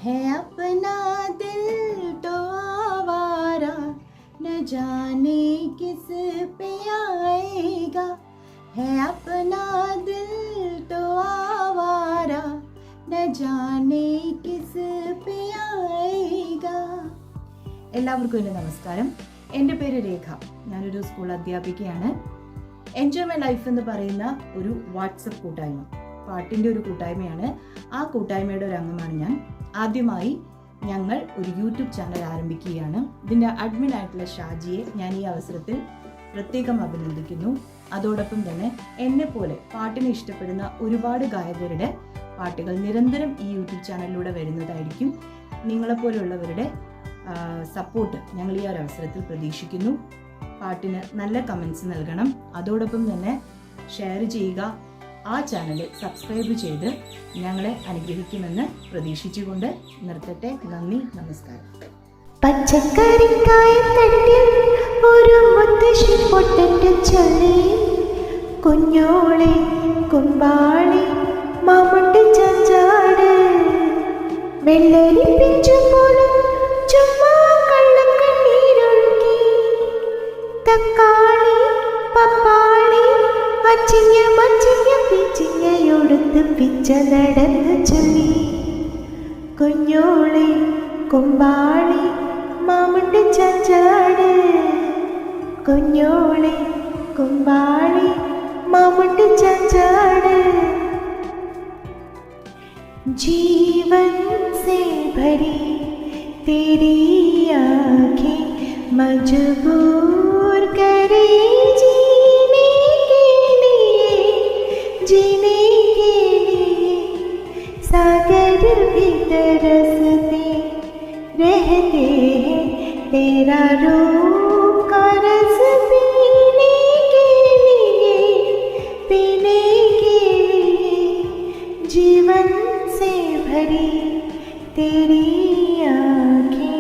है अपना दिल तो आवारा, न जाने किस पे आएगा. है अपना दिल तो आवारा, न जाने किस पे आएगा. എല്ലാവർക്കും എൻ്റെ നമസ്കാരം. എൻ്റെ പേര് രേഖ. ഞാനൊരു സ്കൂൾ അധ്യാപികയാണ്. എൻജോയ് മൈ ലൈഫ് എന്ന് പറയുന്ന ഒരു വാട്സപ്പ് കൂട്ടായ്മ, പാട്ടിൻ്റെ ഒരു കൂട്ടായ്മയാണ്. ആ കൂട്ടായ്മയുടെ ഒരു അംഗമാണ് ഞാൻ. ആദ്യമായി ഞങ്ങൾ ഒരു യൂട്യൂബ് ചാനൽ ആരംഭിക്കുകയാണ്. ഇതിൻ്റെ അഡ്മിനായിട്ടുള്ള ഷാജിയെ ഞാൻ ഈ അവസരത്തിൽ പ്രത്യേകം അഭിനന്ദിക്കുന്നു. അതോടൊപ്പം തന്നെ എന്നെപ്പോലെ പാട്ടിനെ ഇഷ്ടപ്പെടുന്ന ഒരുപാട് ഗായകരുടെ പാട്ടുകൾ നിരന്തരം ഈ യൂട്യൂബ് ചാനലിലൂടെ വരുന്നതായിരിക്കും. നിങ്ങളെപ്പോലെയുള്ളവരുടെ സപ്പോർട്ട് ഞങ്ങൾ ഈ ഒരു അവസരത്തിൽ പ്രതീക്ഷിക്കുന്നു. പാട്ടിന് നല്ല കമൻസ് നൽകണം. അതോടൊപ്പം തന്നെ ഷെയർ ചെയ്യുക. ആ ചാനൽ സബ്സ്ക്രൈബ് ചെയ്ത് ഞങ്ങളെ അനുഗ്രഹിക്കുമെന്ന് പ്രതീക്ഷിച്ചുകൊണ്ട് നിർത്തട്ടെ. നന്ദി, നമസ്കാരം. പച്ചക്കറിക്കായത്തട്ടിൽ ഒരു മുത്തശ്ശി പൊട്ടറ്റ് ചൊല്ലി, കുഞ്ഞോളെ കുമ്പാളി മാമട്ടി ചാഞ്ചാട്, വെള്ളരി പിഞ്ചു പോലും ചുമ്മാ കള്ളക്കണ്ണീരൊഴുകി, തക്കാളി പപ്പാളി അച്ചിങ്ങ മച്ചിങ്ങ പിച്ചിങ്ങയൊടുത്ത് പിച്ച നടന്ന് ചൊല്ലി, കുഞ്ഞോളെ കുമ്പാളി മാമട്ടി ചാഞ്ചാട്, കുഞ്ഞോളെ കുമ്പാളി മാമട്ടി ചാഞ്ചാട്. जीवन से भरी तेरी आँखें मजबूर करे जीने के लिए, जीने के लिए. सागर भी तरसते रहते हैं तेरा रूप का रस पीने के लिए, पीने के लिए. जीवन से भरी तेरी आँखें